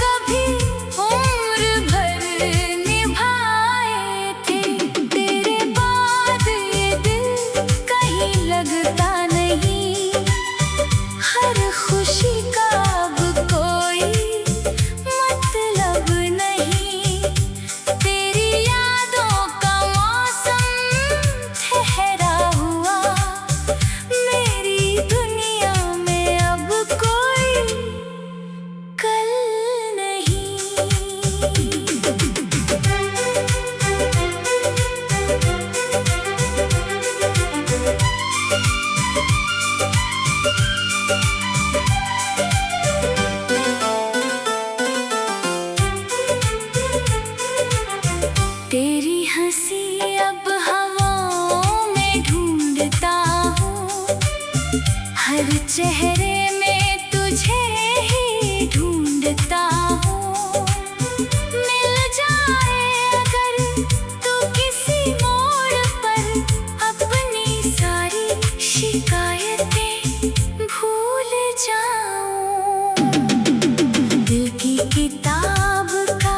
कभी उम्र भर निभाए थे। तेरे बाद ये दिल कहीं लगता नहीं, हर खुशी का अब कोई मतलब नहीं। तेरी यादों का मौसम ठहरा हुआ, मेरी दुनिया में अब कोई कल नहीं। तेरी हंसी अब हवाओं में ढूंढता हूँ, हर चेहरे में तुझे ही ढूंढता हूँ। मिल जाए अगर तू किसी मोड़ पर, अपनी सारी शिकायतें भूल जाऊं। दिल की किताब का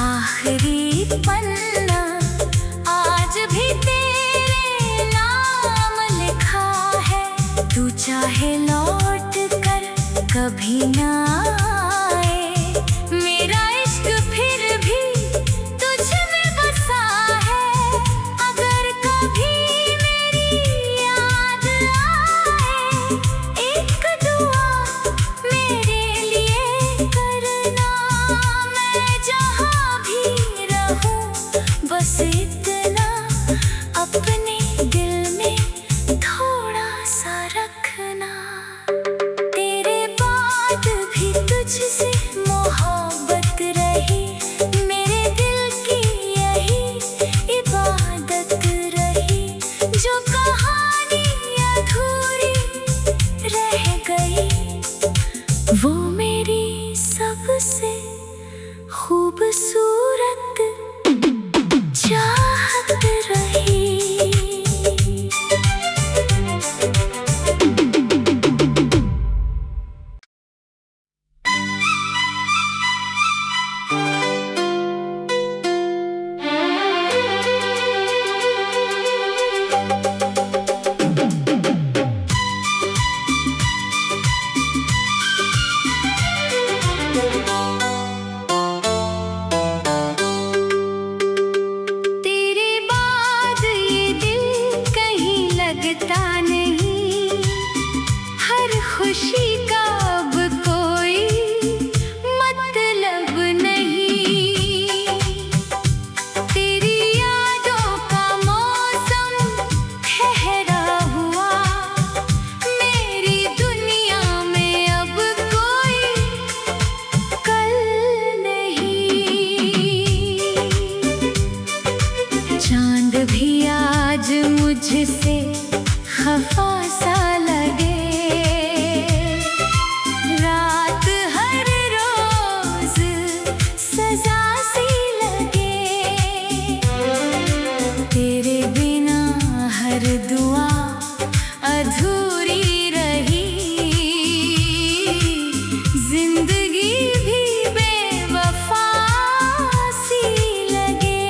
आखिरी पन्ना आज भी तेरे नाम लिखा है। तू चाहे लौट कर कभी ना आए, मेरा इश्क फिर भी तुझ में बसा है। अगर कभी मेरी याद आए, एक दुआ मेरे लिए करना। मैं जहाँ भी रहूं बस इतना अपने दिल में थोड़ा सा रखना। तेरे बाद भी तुझसे मोहब्बत रही, मेरे दिल की यही इबादत रही। जो कहानी अधूरी रह गई, वो मेरी सबसे खूबसूरत चाहत रही। तेरे बाद ये दिल कहीं लगता नहीं, हर खुशी का अब कोई मतलब नहीं। तेरी यादों का मौसम ठहरा हुआ, मेरी दुनिया में अब कोई कल नहीं। चांद भी आज मुझसे खफा सा लगे, रात हर रोज सजा सी लगे। तेरे बिना हर दुआ अधूरी रही, जिंदगी भी बेवफा सी लगे।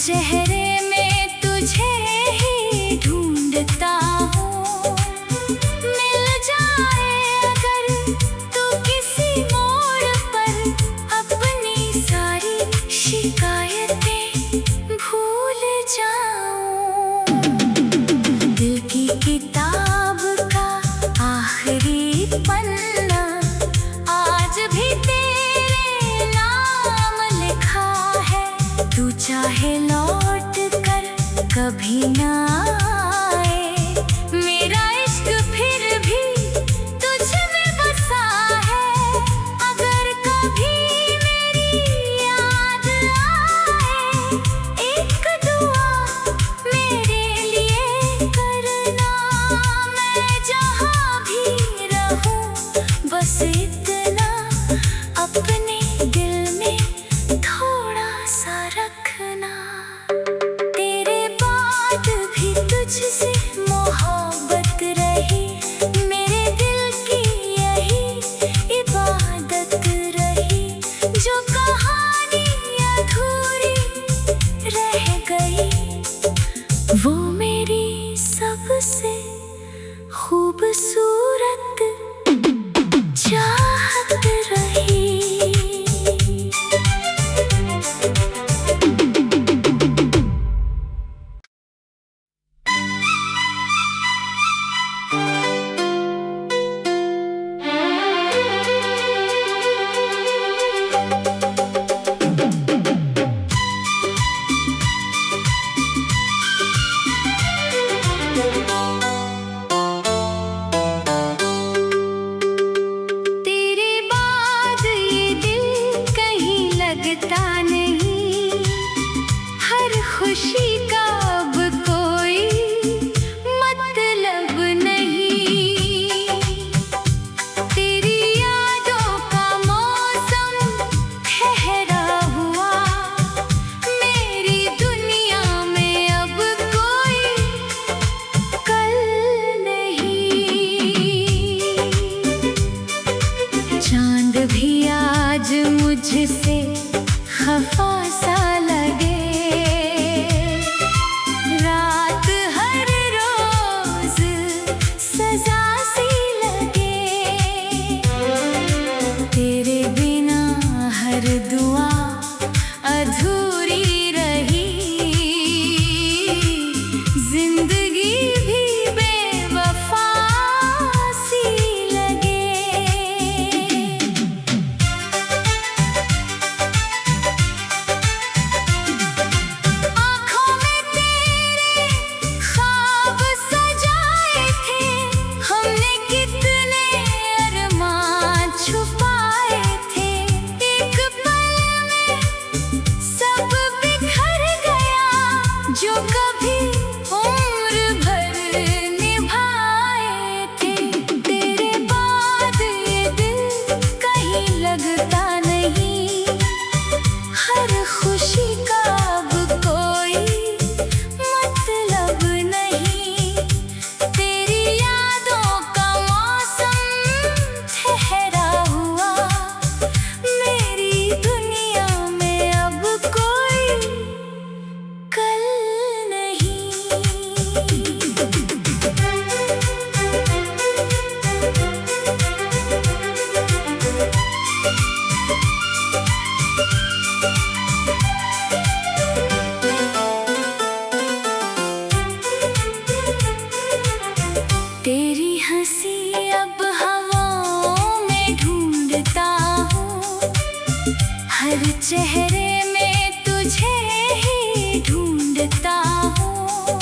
चेहरे में तुझे ही ढूंढता हूँ। मिल जाए अगर तू किसी मोड़ पर, अपनी सारी शिकायतें भूल जाऊं। दिल की किताब का आखिरी पन्ना आज भी तेरे नाम लिखा है। तू चाहे लौट कर कभी ना आए, मेरा इश्क फिर भी तुझ में बसा है। अगर कभी मेरी याद आए, एक दुआ मेरे लिए करना। मैं जहाँ भी रहूं बस इतना अपने दिल में थोड़ा सा रखना। तेरे बाद भी तुझसे मोहब्बत रही, मेरे दिल की यही इबादत रही। जो कहानी अधूरी रह गई, वो मेरी सबसे खूबसूरत चाहत रही। तेरे बाद ये दिल कहीं लगता नहीं, हर खुशी का अब कोई मतलब नहीं। तेरी यादों का मौसम ठहरा हुआ, मेरी दुनिया में अब कोई कल नहीं। चांद भी आज मुझसे खफा सा लगे, रात हर रोज सजा सी लगे। तेरे बिना हर दुआ अधूरी रही, जिंदगी भी बेवफा सी लगे। आँखों में तेरे ख्वाब सजाए थे, हमने कितने अरमान छुपाए थे। एक पल में सब बिखर गया, जो कभी उम्र भर निभाए थे। तेरे बाद ये दिल कहीं लगता नहीं, हर खुशी का अब कोई मतलब नहीं। तेरी यादों का मौसम ठहरा हुआ, मेरी दुनिया में अब कोई कल नहीं। तेरी हंसी अब हवाओं में ढूंढता हूँ, हर चेहरे में तुझे ही ढूंढता हूँ।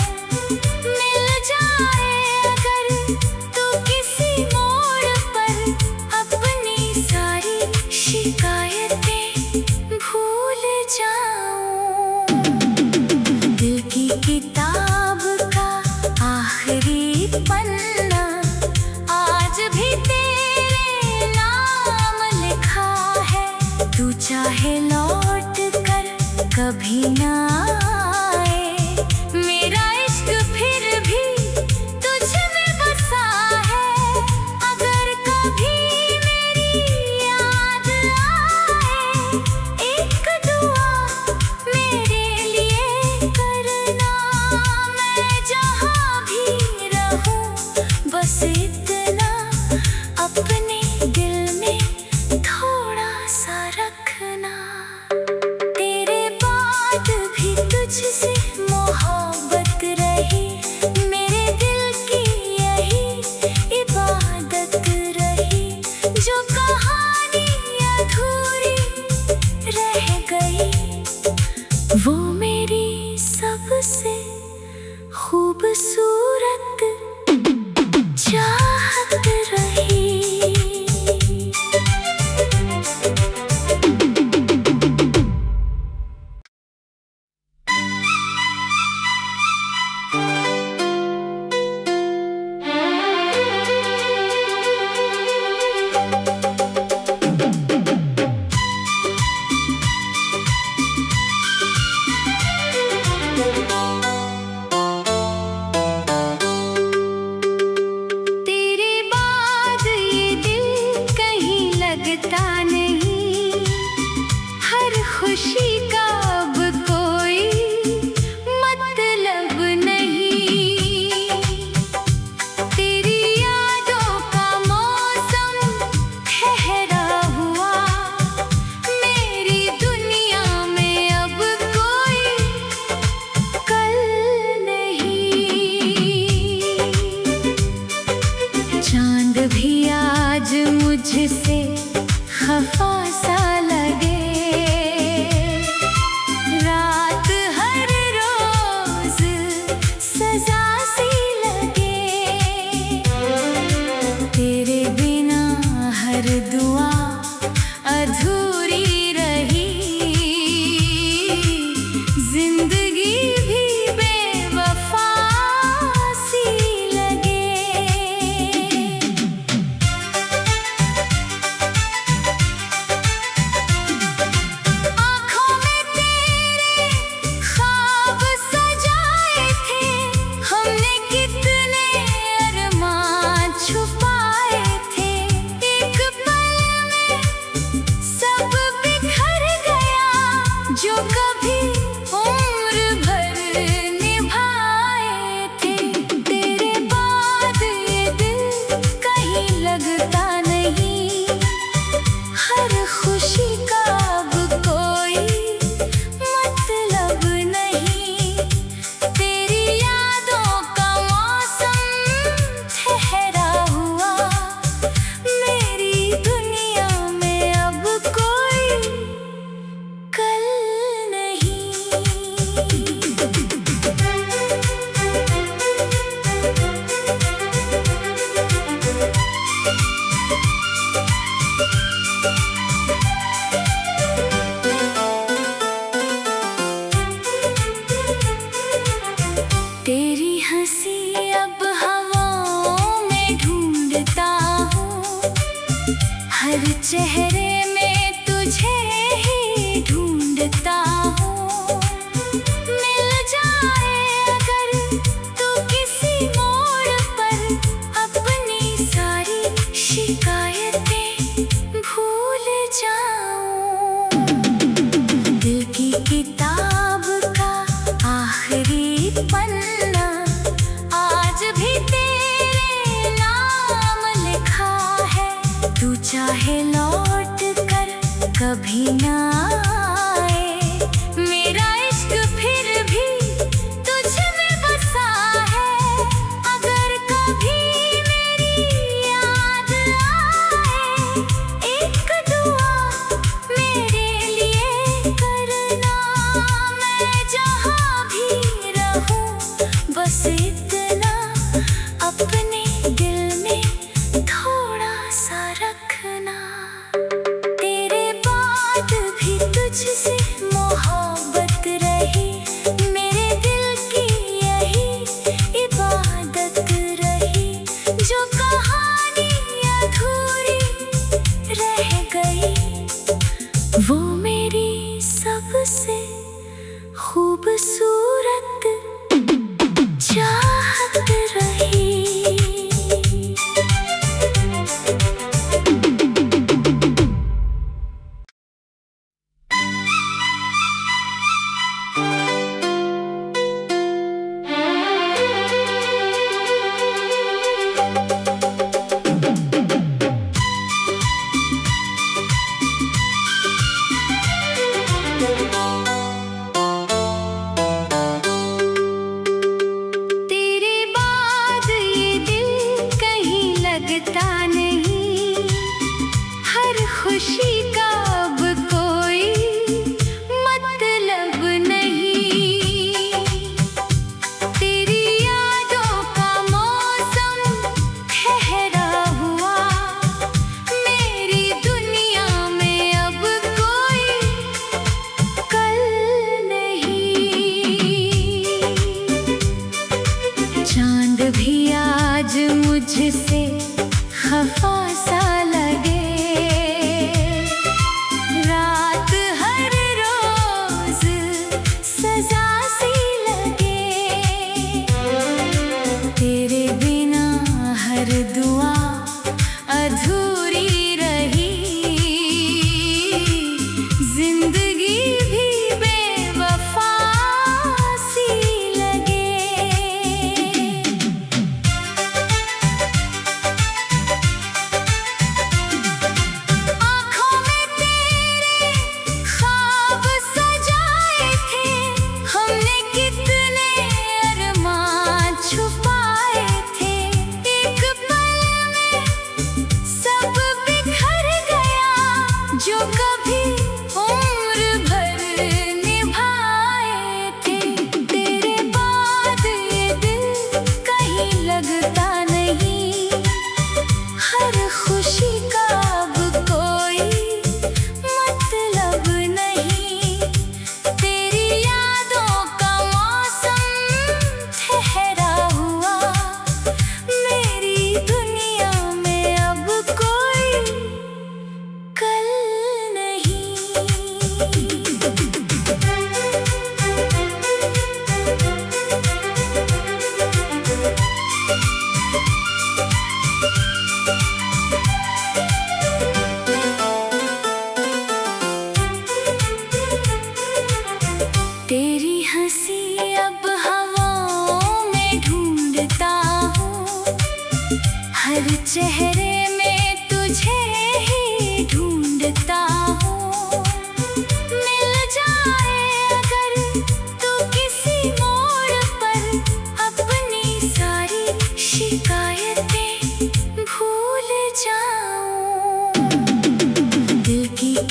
मिल जाए अगर तू किसी मोड़ पर, अपनी सारी शिकायतें भूल जाऊं। दिल की किताब का आखिरी पन्ना आज भी तेरे नाम लिखा है। तू चाहे लौट कर कभी ना आए, मेरा इश्क फिर भी तुझ में बसा है। अगर कभी मेरी याद आए, एक दुआ मेरे लिए मुझसे खफा सा लगे, रात हर रोज सजा सी लगे। तेरे बिना हर दुआ अधूरी रही, जिंदगी भी बेवफा सी लगे। आँखों में तेरे ख्वाब सजाए थे, हमने कितने अरमान छुपाए थे। एक पल में सब बिखर गया, जो कभी उम्र भर निभाए थे। तेरे बाद ये दिल कहीं लगता नहीं, हर खुशी का अब कोई मतलब नहीं। तेरी यादों का मौसम ठहरा हुआ, मेरी दुनिया में अब कोई कल नहीं। तेरी हंसी अब हवाओं में ढूंढता हूँ, हर चेहरे में तुझे ही ढूंढता हूँ। मिल जाए अगर तू किसी मोड़ पर, अपनी सारी शिकायतें भूल जाऊं। दिल की किताब का आखिरी पन्ना आज भी तेरे नाम लिखा है। तू चाहे लौट कर कभी ना आए, मेरा इश्क फिर भी तुझ में बसा है। अगर कभी मेरी याद आए, एक दुआ मेरे लिए करना। मैं जहाँ भी रहूं बस इतना अपने दिल में थोड़ा सा रखना। तेरे बाद भी तुझ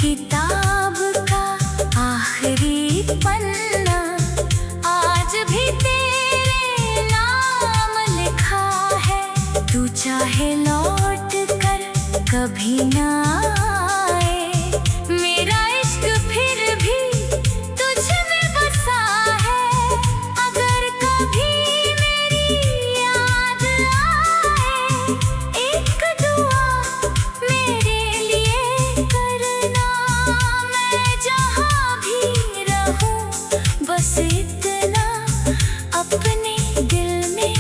किताब का आखिरी पन्ना आज भी तेरे नाम लिखा है। तू चाहे लौट कर कभी ना आए, मेरा इश्क फिर भी तुझ में बसा है। अगर कभी मेरी याद आए, एक दुआ मेरे लिए करना। मैं जहाँ भी रहूं बस इतना अपने दिल में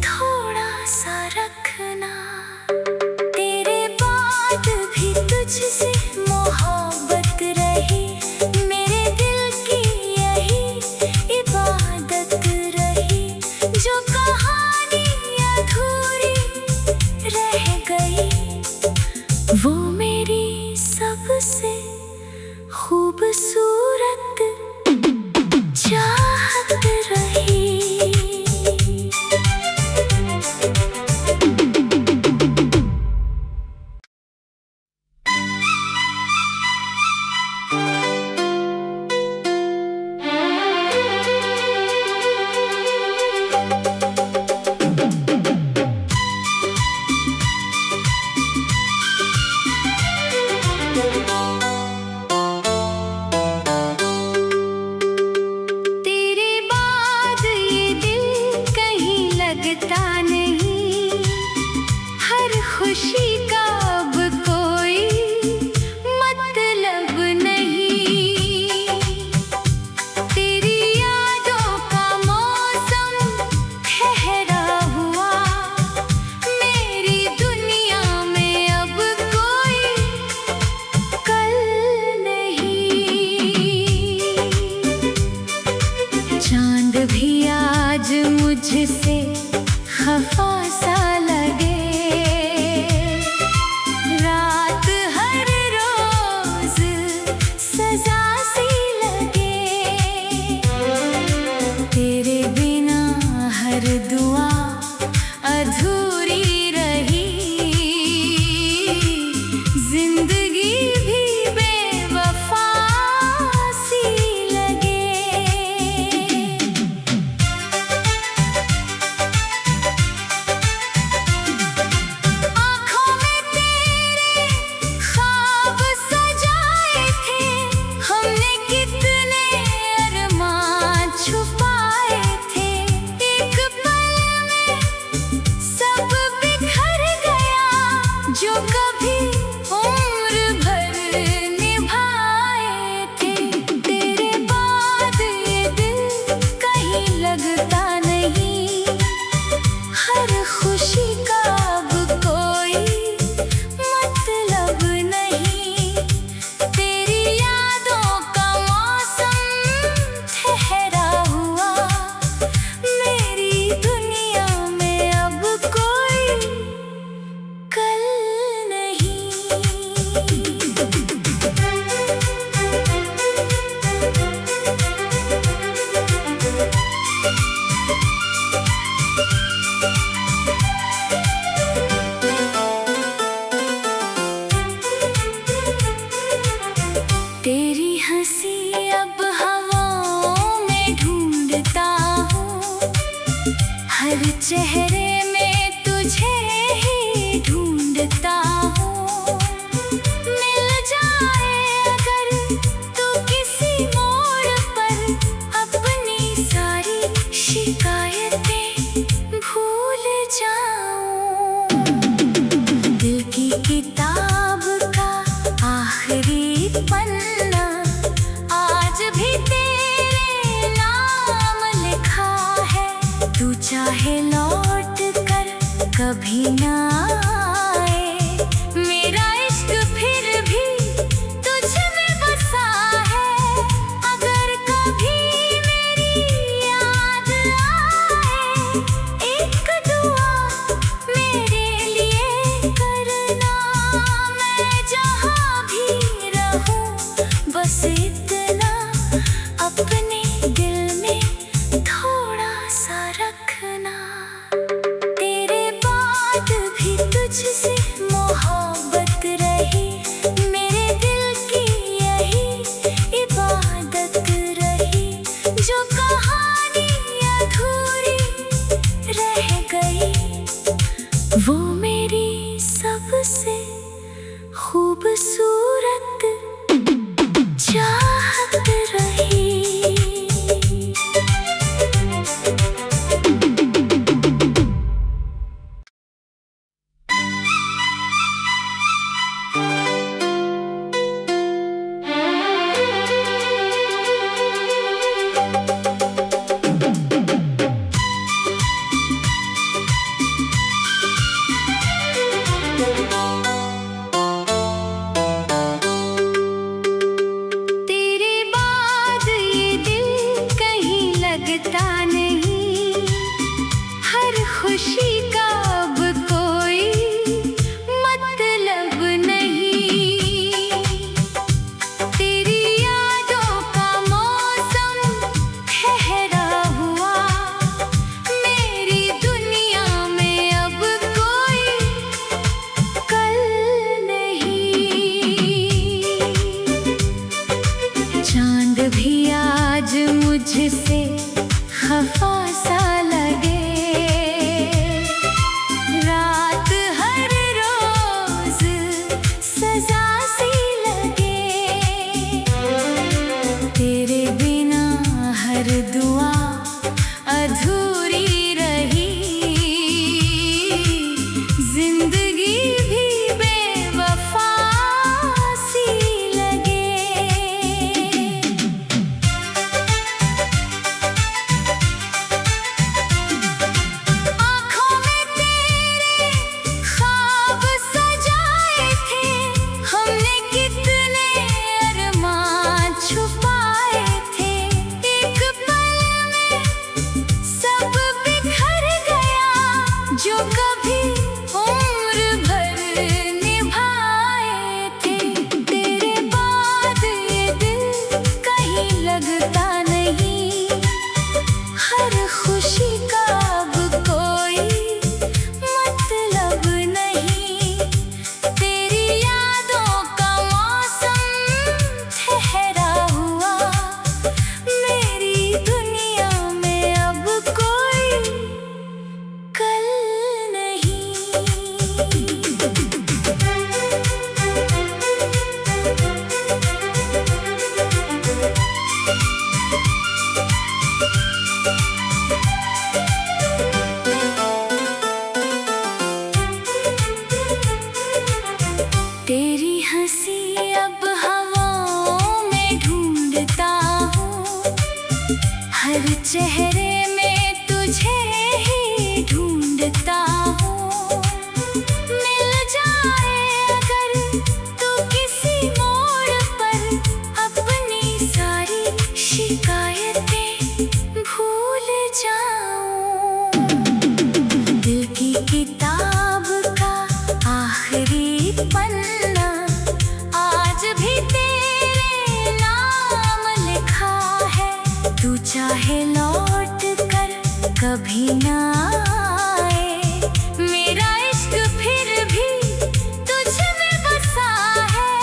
थोड़ा सा रखना। तेरे बाद भी तुझसे मोहब्बत रही, मेरे दिल की यही इबादत रही। जो कहानी अधूरी रह गई, वो मेरी सबसे खूबसूरत चाहत रही। तेरे बाद ये दिल कहीं लगता नहीं, हर खुशी का अब कोई मतलब नहीं। तेरी यादों का मौसम ठहरा हुआ, मेरी दुनिया में अब कोई कल नहीं। चांद भी आज मुझसे खफा सा लगे, रात हर रोज सजा सी लगे। तेरे बिना हर दुआ अधूरी रही, जिंदगी भी बेवफा सी लगे। आँखों में तेरे ख्वाब सजाए थे, हमने कितने अरमान छुपाए थे। एक पल में सब बिखर गया, जो कभी उम्र भर निभाए थे। तेरे बाद ये दिल कहीं लगता नहीं, हर खुशी का अब कोई मतलब नहीं। तेरी यादों का मौसम ठहरा हुआ, मेरी दुनिया में अब कोई कल नहीं। तेरी हंसी अब हवाओं में ढूंढता हूँ, हर चेहरे में तुझे ही ढूंढता हूँ। मिल जाए अगर तू किसी मोड़ पर, अपनी सारी शिकायतें भूल जाऊं। दिल की किताब का आखिरी पन्ना आज भी तेरे नाम लिखा है। तू चाहे लौट कर कभी ना आए, मेरा इश्क फिर भी तुझ में बसा है। अगर कभी मेरी याद आए, एक दुआ मेरे लिए करना। मैं जहाँ भी रहूं बस इतना अपने दिल में थोड़ा सा रखना। तेरे बाद भी तुझ सजा सी लगे। तेरे बिना हर दुआ अधूरी रही, जिंदगी भी बेवफा सी लगे। आँखों में तेरे ख्वाब सजाए थे, हमने कितने अरमान छुपाए थे। एक पल में सब बिखर गया, जो कभी उम्र भर निभाए थे। तेरे बाद ये दिल कहीं लगता नहीं, हर खुशी का अब कोई मतलब नहीं। तेरी यादों का मौसम ठहरा हुआ, मेरी दुनिया में अब कोई कल नहीं। तेरी हंसी अब हवाओं में ढूंढता हूँ, हर चेहरे में तुझे ही ढूंढता हूँ। मिल जाए अगर तू किसी मोड़ पर, अपनी सारी शिकायतें भूल जाऊं। दिल की किताब का आखिरी पन्ना आज भी तेरे नाम लिखा है। तू चाहे लौट कर कभी ना आए, मेरा इश्क फिर भी तुझ में बसा है।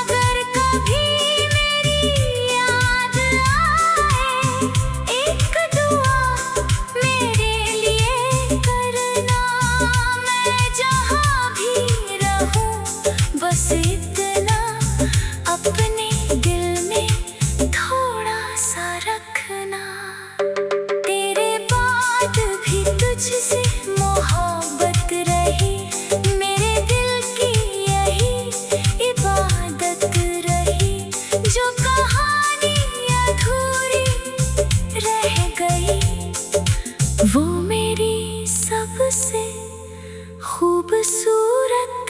अगर कभी मेरी याद आए, एक दुआ मेरे लिए करना। मैं जहाँ भी रहूं बस इतना अपने दिल में थोड़ा सा रखना। तेरे बाद भी तुझसे मोहब्बत रही, मेरे दिल की यही इबादत रही। जो कहानी अधूरी रह गई, वो मेरी सबसे खूबसूरत